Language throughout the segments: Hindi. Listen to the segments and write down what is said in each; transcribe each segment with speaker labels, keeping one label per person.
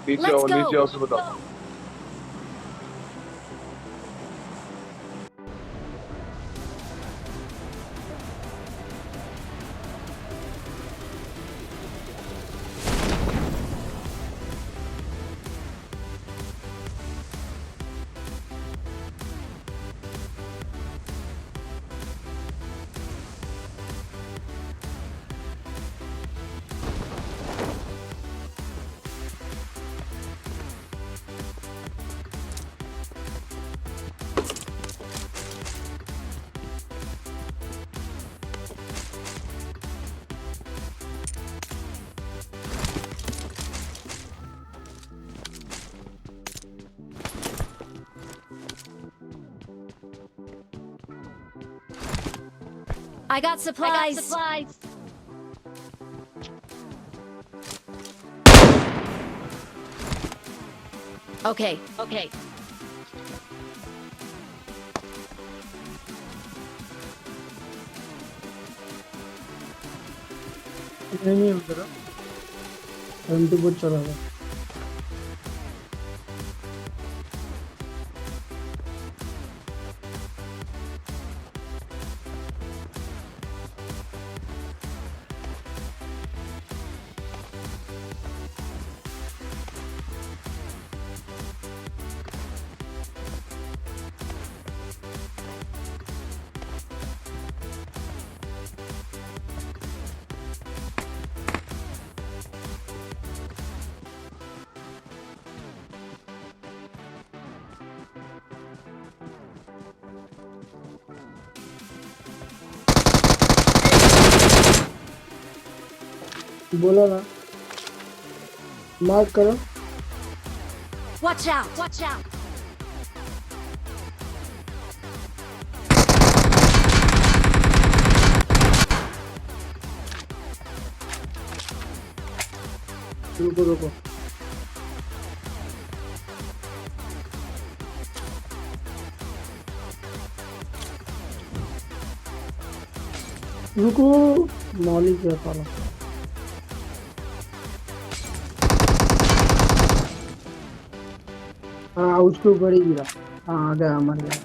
Speaker 1: Let's
Speaker 2: नीचे
Speaker 1: go.
Speaker 2: आओ फिर बताता हूँ।
Speaker 1: I got supplies. Okay.
Speaker 3: नहीं उधर हम तो बहुत चला गया। बोला ना मार्क करो।
Speaker 1: Watch out.
Speaker 3: रुको रुको रुको मौली क्या पाला। हाँ उसके ऊपर ही गिरा। हाँ आ गया मर गया।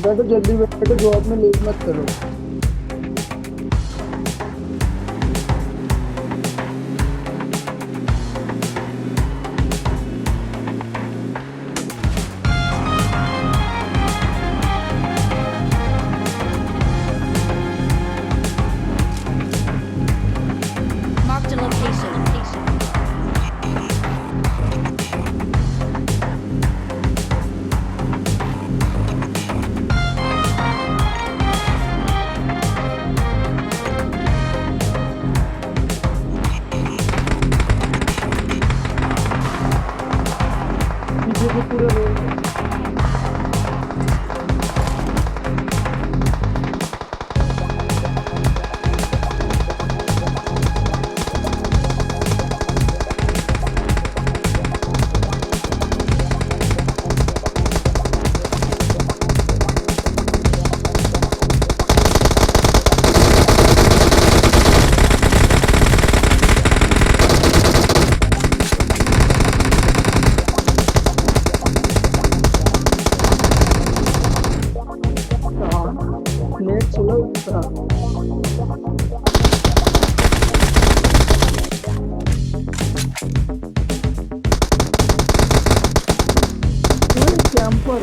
Speaker 3: बैठो जल्दी बैठो जॉब में लेट मत करो।
Speaker 1: Marked a location.
Speaker 3: पीछे से पूरा रोड नेट चला उसका। Camper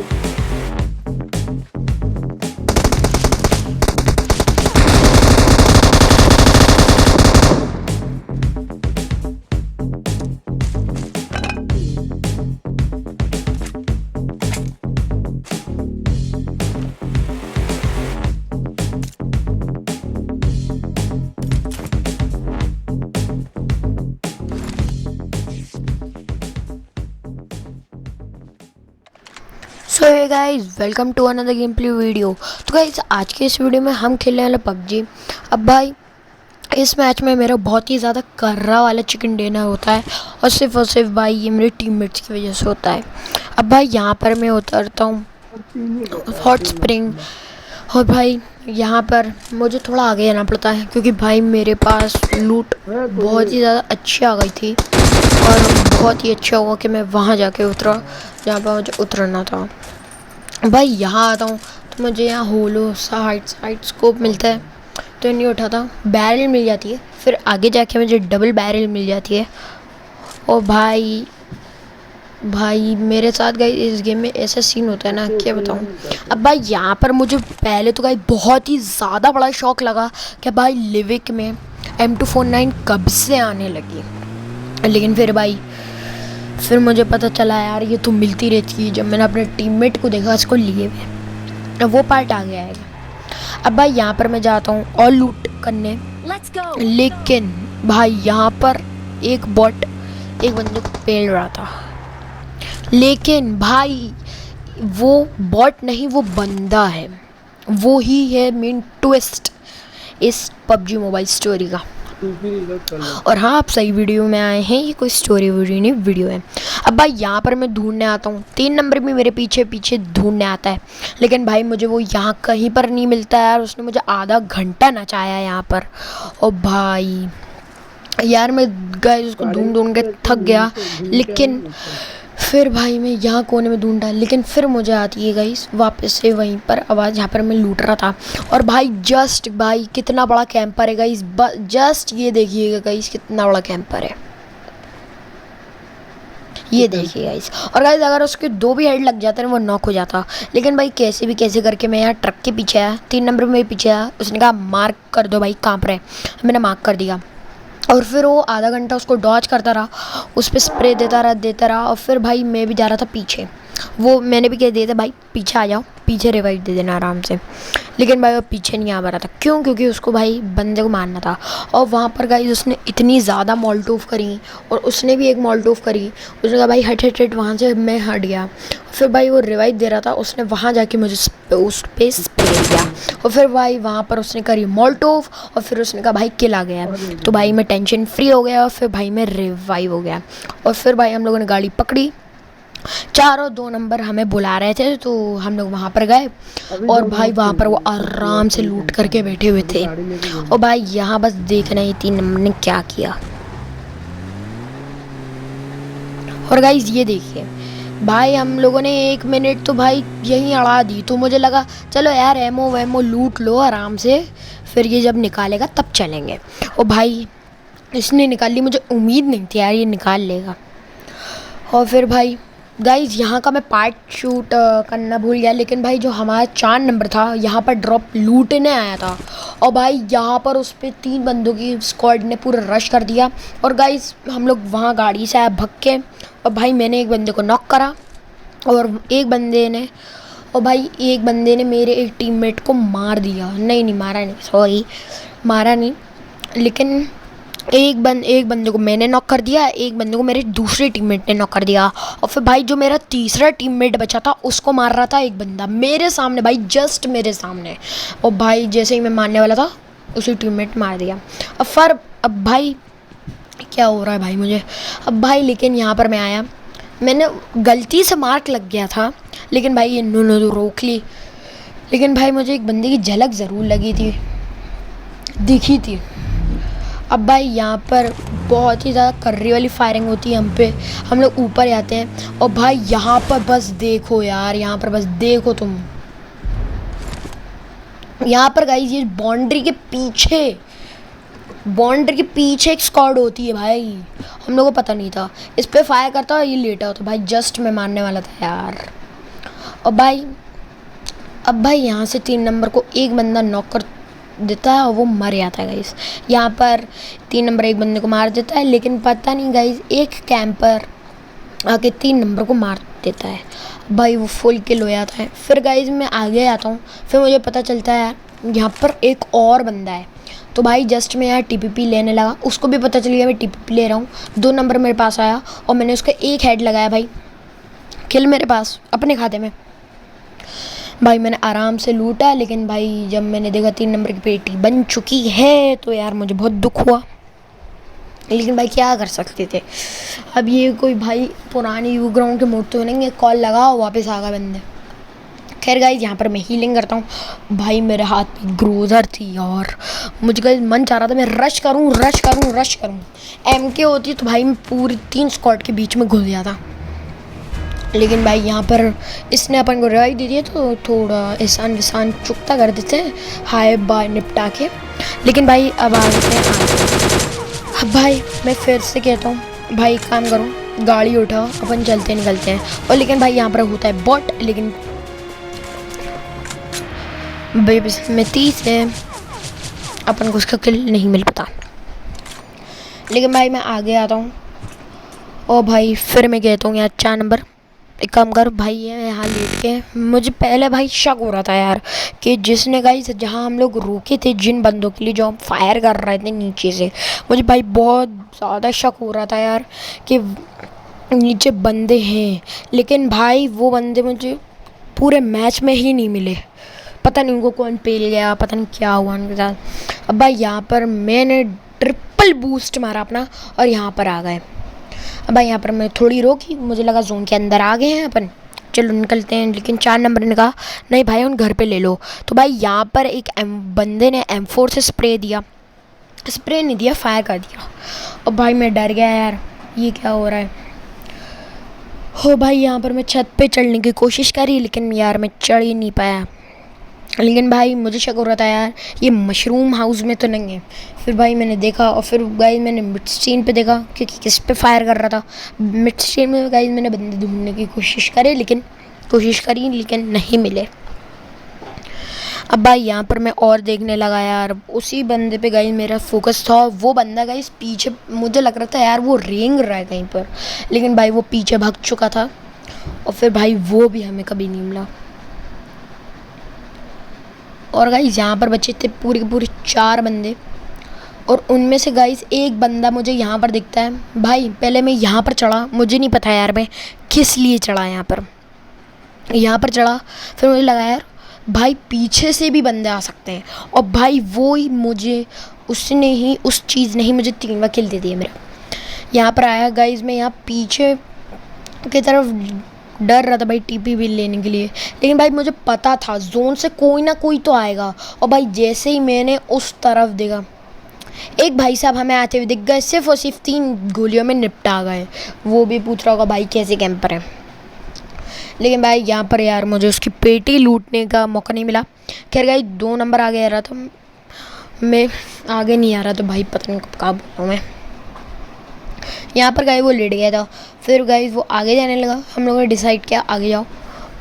Speaker 2: so hey guys, welcome to another gameplay video. तो गाइस, आज के इस वीडियो में हम खेलने वाले पबजी। अब भाई इस मैच में मेरा बहुत ही ज़्यादा कर्रा वाला चिकन डिनर होता है और सिर्फ भाई ये मेरे टीममेट्स की वजह से होता है। अब भाई यहाँ पर मैं उतरता हूँ हॉट स्प्रिंग और भाई यहाँ पर मुझे थोड़ा आगे जाना पड़ता है क्योंकि भाई मेरे पास लूट बहुत ही ज़्यादा अच्छी आ गई थी और बहुत ही अच्छा हुआ कि मैं वहाँ जाके उतरा जहाँ पर मुझे उतरना था। भाई यहाँ आता हूँ तो मुझे यहाँ होलो साइड स्कोप मिलता है तो नहीं उठाता, बैरल मिल जाती है, फिर आगे जाके मुझे डबल बैरल मिल जाती है। और भाई मेरे साथ गई इस गेम में ऐसा सीन होता है ना, क्या बताऊँ। अब भाई यहाँ पर मुझे पहले तो भाई बहुत ही ज़्यादा बड़ा शौक लगा कि भाई लिविक में M249 कब से आने लगी, लेकिन फिर मुझे पता चला यार ये तो मिलती रहती है। जब मैंने अपने टीममेट को देखा इसको लिए हुए, वो पार्ट आ गया है। अब भाई यहाँ पर मैं जाता हूँ और लूट करने,
Speaker 1: Let's go.
Speaker 2: लेकिन भाई यहाँ पर एक बॉट एक बंदे को पेल रहा था, लेकिन भाई वो बॉट नहीं, वो बंदा है। वो ही है मेन ट्विस्ट इस पबजी मोबाइल स्टोरी का। और हाँ, आप सही वीडियो में आए हैं, ये कोई स्टोरी वीडियो नहीं, वीडियो है। अब भाई यहाँ पर मैं ढूंढने आता हूँ, 3 नंबर में मेरे पीछे ढूंढने आता है, लेकिन भाई मुझे वो यहाँ कहीं पर नहीं मिलता यार। उसने मुझे आधा घंटा नचाया यहाँ पर। और भाई यार मैं गाइस उसको ढूंढ के थक गया, लेकिन फिर भाई मैं यहाँ कोने में ढूंढा, लेकिन फिर मुझे आती है गाइस वापस से वहीं पर आवाज़ जहाँ पर मैं लूट रहा था। और भाई जस्ट भाई कितना बड़ा कैंपर है गाइस, जस्ट ये देखिएगा गाइस कितना बड़ा कैंपर है, ये देखिए गाइस। और गाइस अगर उसके 2 भी हेड लग जाते ना वो नॉक हो जाता, लेकिन भाई कैसे करके मैं यहाँ ट्रक के पीछे आया, 3 नंबर में मेरे पीछे आया। उसने कहा मार्क कर दो भाई, कहाँ पर है। मैंने मार्क कर दिया और फिर वो आधा घंटा उसको डॉज करता रहा, उस पर स्प्रे देता रहा। और फिर भाई मैं भी जा रहा था पीछे, वो मैंने भी कह दिया था भाई पीछे आ जाओ, पीछे रिवाइव दे देना आराम से, लेकिन भाई वो पीछे नहीं आ पा रहा था। क्यों? क्योंकि उसको भाई बंदे को मारना था। और वहाँ पर गाइस उसने इतनी ज़्यादा मॉल्टोव करी और उसने भी एक मॉल्टोव करी। उसने कहा भाई हट, वहाँ से मैं हट गया। फिर भाई वो रिवाइव दे रहा था, उसने वहाँ जाके मुझे उस पर स्प्रे दिया और फिर भाई वहाँ पर उसने करी मॉल्टोव और फिर उसने कहा भाई किल आ गया। तो भाई मैं टेंशन फ्री हो गया और फिर भाई मैं रिवाइव हो गया। और फिर भाई हम लोगों ने गाड़ी पकड़ी, 4 और 2 नंबर हमें बुला रहे थे, तो हम लोग वहाँ पर गए और भाई वहाँ पर वो आराम से लूट करके बैठे हुए थे। और भाई यहाँ बस देखना ही 3 नंबर ने क्या किया। और गाइस ये देखिए भाई हम लोगों ने 1 मिनट तो भाई यहीं अड़ा दी, तो मुझे लगा चलो यार एमो वेमो लूट लो आराम से, फिर ये जब निकालेगा तब चलेंगे। और भाई इसने निकाल ली, मुझे उम्मीद नहीं थी यार ये निकाल लेगा। और फिर भाई गाइस यहाँ का मैं पार्ट शूट करना भूल गया, लेकिन भाई जो हमारा 4 नंबर था यहाँ पर ड्रॉप लूटने आया था और भाई यहाँ पर उस पर 3 बंदों की स्क्वाड ने पूरा रश कर दिया। और गाइस हम लोग वहाँ गाड़ी से आए भग के, और भाई मैंने एक बंदे को नॉक करा और एक बंदे ने मेरे एक टीममेट को मार दिया। नहीं मारा नहीं, लेकिन एक बंदे को मैंने नॉक कर दिया, एक बंदे को मेरे दूसरे टीममेट ने नॉक कर दिया। और फिर भाई जो मेरा तीसरा टीममेट बचा था उसको मार रहा था एक बंदा मेरे सामने, भाई जस्ट मेरे सामने। और भाई जैसे ही मैं मारने वाला था उसी टीममेट मार दिया। अब भाई क्या हो रहा है भाई मुझे। अब भाई लेकिन यहाँ पर मैं आया, मैंने गलती से मार्क लग गया था, लेकिन भाई इन्होंने तो रोक ली। लेकिन भाई मुझे एक बंदे की झलक ज़रूर दिखी थी। अब भाई यहाँ पर बहुत ही ज़्यादा कर्री वाली फायरिंग होती है हम पे, हम लोग ऊपर आते हैं। और भाई यहाँ पर बस देखो यार, यहाँ पर बस देखो तुम, यहाँ पर गाइस ये बाउंड्री के पीछे एक स्क्वाड होती है भाई, हम लोगों को पता नहीं था। इस पे फायर करता और ये लेटा होता, भाई जस्ट मैं मारने वाला था यार। और भाई अब भाई यहाँ से 3 नंबर को एक बंदा नॉक कर देता है और वो मर जाता है गाइस। यहाँ पर 3 नंबर एक बंदे को मार देता है, लेकिन पता नहीं गाइस एक कैंपर आके 3 नंबर को मार देता है, भाई वो फुल किल हो जाता है। फिर गाइस मैं आगे आता हूँ, फिर मुझे पता चलता है यार यहाँ पर एक और बंदा है। तो भाई जस्ट मैं यहाँ टीपीपी लेने लगा, उसको भी पता चल गया मैं टीपीपी ले रहा हूँ। 2 नंबर मेरे पास आया और मैंने उसका एक हेड लगाया, भाई किल मेरे पास अपने खाते में। भाई मैंने आराम से लूटा, लेकिन भाई जब मैंने देखा 3 नंबर की पेटी बन चुकी है तो यार मुझे बहुत दुख हुआ, लेकिन भाई क्या कर सकते थे। अब ये कोई भाई पुरानी यू ग्राउंड के मोड तो नहीं, कॉल लगाओ वापस आ गए बंदे। खैर गाइस यहाँ पर मैं हीलिंग करता हूँ। भाई मेरे हाथ में ग्रोजर थी और मुझे गाइस मन चाह रहा था मैं रश करूँ। MK होती तो भाई मैं पूरी 3 स्क्वाड के बीच में घुस गया था, लेकिन भाई यहाँ पर इसने अपन को रिवाइव दे दिया तो थोड़ा एहसान विसान चुकता कर देते हैं हाय बाय निपटा के। लेकिन भाई अब आ गए हैं। अब भाई मैं फिर से कहता हूँ भाई काम करो, गाड़ी उठाओ, अपन चलते निकलते हैं। और लेकिन भाई यहाँ पर होता है बॉट, लेकिन में 30 है, अपन को उसका किल नहीं मिल पाता। लेकिन भाई मैं आगे आता हूँ और भाई फिर मैं कहता हूँ यार 4 नंबर एक काम कर भाई, है यहाँ लेट के। मुझे पहले भाई शक हो रहा था यार कि जिसने गाइस जहाँ हम लोग रुके थे जिन बंदों के लिए जो हम फायर कर रहे थे नीचे से, मुझे भाई बहुत ज़्यादा शक हो रहा था यार कि नीचे बंदे हैं। लेकिन भाई वो बंदे मुझे पूरे मैच में ही नहीं मिले, पता नहीं उनको कौन पेल गया, पता नहीं क्या हुआ उनके साथ। अब भाई यहाँ पर मैंने ट्रिपल बूस्ट मारा अपना और यहाँ पर आ गए। अब भाई यहाँ पर मैं थोड़ी रोकी, मुझे लगा जोन के अंदर आ गए हैं अपन, चलो निकलते हैं। लेकिन 4 नंबर ने कहा नहीं भाई उन घर पे ले लो। तो भाई यहाँ पर एक बंदे ने M4 से स्प्रे नहीं दिया, फायर कर दिया। और भाई मैं डर गया यार, ये क्या हो रहा है। हो भाई यहाँ पर मैं छत पे चढ़ने की कोशिश करी, लेकिन यार मैं चढ़ ही नहीं पाया। लेकिन भाई मुझे शक हो रहा था यार ये मशरूम हाउस में तो नहीं है। फिर भाई मैंने देखा और फिर गाइस मैंने मिड स्क्रीन पे देखा कि किस पे फायर कर रहा था। मिड स्क्रीन में गाइस मैंने बंदे ढूंढने की कोशिश करी लेकिन नहीं मिले। अब भाई यहाँ पर मैं और देखने लगा यार, उसी बंदे पे गाइस मेरा फोकस था। वो बंदा गाइस पीछे, मुझे लग रहा था यार वो रेंग रहा है कहीं पर, लेकिन भाई वो पीछे भाग चुका था और फिर भाई वो भी हमें कभी नहीं मिला। और गाइस यहाँ पर बचे थे पूरे के पूरे 4 बंदे और उनमें से गाइस एक बंदा मुझे यहाँ पर दिखता है। भाई पहले मैं यहाँ पर चढ़ा, मुझे नहीं पता यार मैं किस लिए चढ़ा यहाँ पर चढ़ा। फिर मुझे लगा यार भाई पीछे से भी बंदे आ सकते हैं, और भाई वो ही मुझे उस चीज़ ने ही मुझे 3 बार किल दे दिया मेरा। यहाँ पर आया गाइस, मैं यहाँ पीछे की तरफ डर रहा था भाई TP भी लेने के लिए, लेकिन भाई मुझे पता था जोन से कोई ना कोई तो आएगा। और भाई जैसे ही मैंने उस तरफ देखा, एक भाई साहब हमें आते हुए दिख गए, सिर्फ और सिर्फ 3 गोलियों में निपटा गए। वो भी पूछ रहा होगा भाई कैसे कैंपर है। लेकिन भाई यहाँ पर यार मुझे उसकी पेटी लूटने का मौका नहीं मिला। खैर भाई 2 नंबर आगे आ रहा था, मैं आगे नहीं आ रहा, तो भाई पता नहीं कब कहाँ बोलूँ मैं। यहाँ पर गाइस वो लेट गया था, फिर गाइस वो आगे जाने लगा, हम लोगों ने डिसाइड किया आगे जाओ,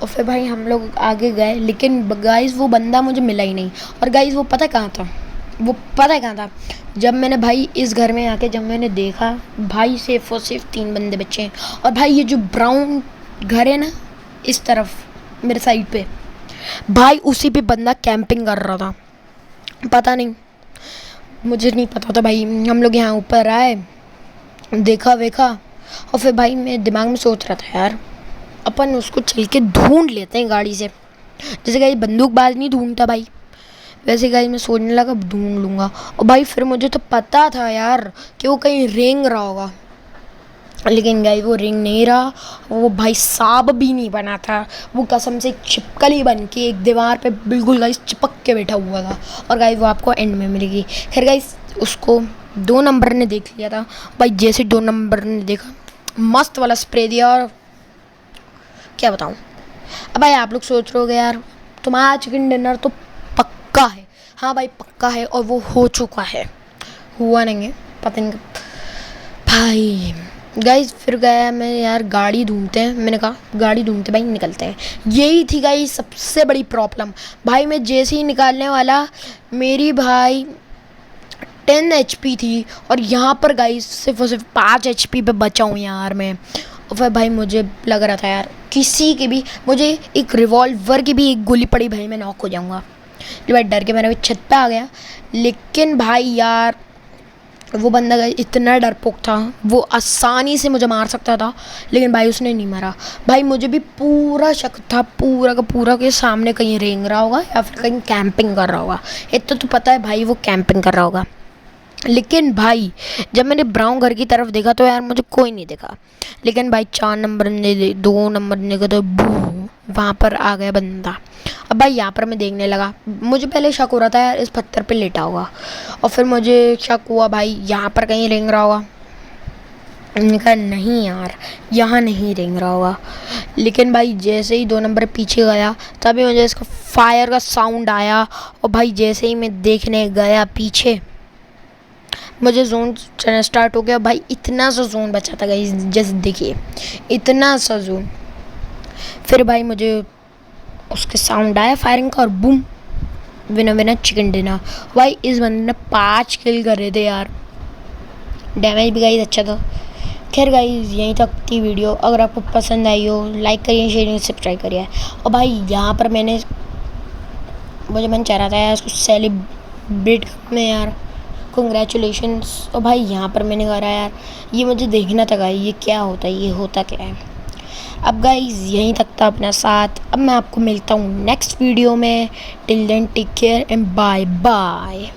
Speaker 2: और फिर भाई हम लोग आगे गए। लेकिन गाइस वो बंदा मुझे मिला ही नहीं। और गाइस वो पता कहाँ था, जब मैंने भाई इस घर में आके जब मैंने देखा भाई सिर्फ और सिर्फ 3 बंदे बचे हैं। और भाई ये जो ब्राउन घर है ना इस तरफ मेरे साइड पे, भाई उसी पे बंदा कैंपिंग कर रहा था। पता नहीं, मुझे नहीं पता था भाई। हम लोग यहाँ ऊपर आए, देखा वेखा, और फिर भाई मैं दिमाग में सोच रहा था यार अपन उसको चल के ढूंढ लेते हैं गाड़ी से, जैसे गाइस बंदूकबाज नहीं ढूंढता भाई, वैसे गाइस मैं सोचने लगा ढूंढ लूँगा। और भाई फिर मुझे तो पता था यार कि वो कहीं रेंग रहा होगा, लेकिन गाइस वो रिंग नहीं रहा, वो भाई सांप भी नहीं बना था, वो कसम से छिपकली बन के एक दीवार पे बिल्कुल गाइस चिपक के बैठा हुआ था। और गाइस वो आपको एंड में मिलेगी। खैर गाइस उसको 2 नंबर ने देख लिया था भाई, जैसे 2 नंबर ने देखा मस्त वाला स्प्रे दिया, और क्या बताऊँ। अब भाई आप लोग सोच रहे होगे यार तुम्हारा चिकन डिनर तो पक्का है। हाँ भाई पक्का है, और वो हो चुका है, हुआ नहीं है पता नहीं भाई। गाइस फिर गया मैं यार गाड़ी ढूंढते हैं, मैंने कहा गाड़ी ढूंढते भाई निकलते हैं। यही थी गाइस सबसे बड़ी प्रॉब्लम। भाई मैं जैसे ही निकालने वाला, मेरी भाई 10 HP थी, और यहाँ पर गाइस सिर्फ और सिर्फ 5 HP पे बचा हूँ यार मैं। और फिर भाई मुझे लग रहा था यार किसी के भी, मुझे एक रिवॉल्वर की भी एक गोली पड़ी भाई मैं नॉक हो जाऊँगा। भाई डर के मैंने छत पे आ गया। लेकिन भाई यार वो बंदा गाइस इतना डरपोक था, वो आसानी से मुझे मार सकता था, लेकिन भाई उसने नहीं मारा। भाई मुझे भी पूरा शक था पूरा का पूरा के सामने कहीं रेंग रहा होगा या फिर कहीं कैंपिंग कर रहा होगा। इतना तो पता है भाई वो कैंपिंग कर रहा होगा। लेकिन भाई जब मैंने ब्राउन घर की तरफ देखा तो यार मुझे कोई नहीं दिखा। लेकिन भाई 4 नंबर ने 2 नंबर ने तो वहाँ पर आ गया बंदा। अब भाई यहाँ पर मैं देखने लगा, मुझे पहले शक हो रहा था यार इस पत्थर पे लेटा होगा, और फिर मुझे शक हुआ भाई यहाँ पर कहीं रेंग रहा होगा। मैंने कहा नहीं यार यहाँ नहीं रेंग रहा होगा। लेकिन भाई जैसे ही 2 नंबर पीछे गया तभी मुझे इसका फायर का साउंड आया, और भाई जैसे ही मैं देखने गया पीछे मुझे जोन चलना स्टार्ट हो गया। भाई इतना सा जोन बचा था गाइस, जैसे देखिए इतना सा जोन। फिर भाई मुझे उसके साउंड आया फायरिंग का, और boom winner winner chicken dinner. भाई इस बंदे ने 5 किल कर रहे थे यार, डैमेज भी गाइस अच्छा था। खैर गाइस यहीं तक थी वीडियो। अगर आपको पसंद आई हो लाइक करिए, शेयर सब्सक्राइब करिए। और भाई यहाँ पर मैंने चाह रहा था यार इसको सेलिब्रेट में यार, कंग्रेचुलेशंस। और भाई यहाँ पर मैंने कहा यार ये मुझे देखना था गाइस, ये क्या होता है, ये होता क्या है। अब गाइस यहीं तक था अपना साथ। अब मैं आपको मिलता हूँ नेक्स्ट वीडियो में। Till then take care and bye bye.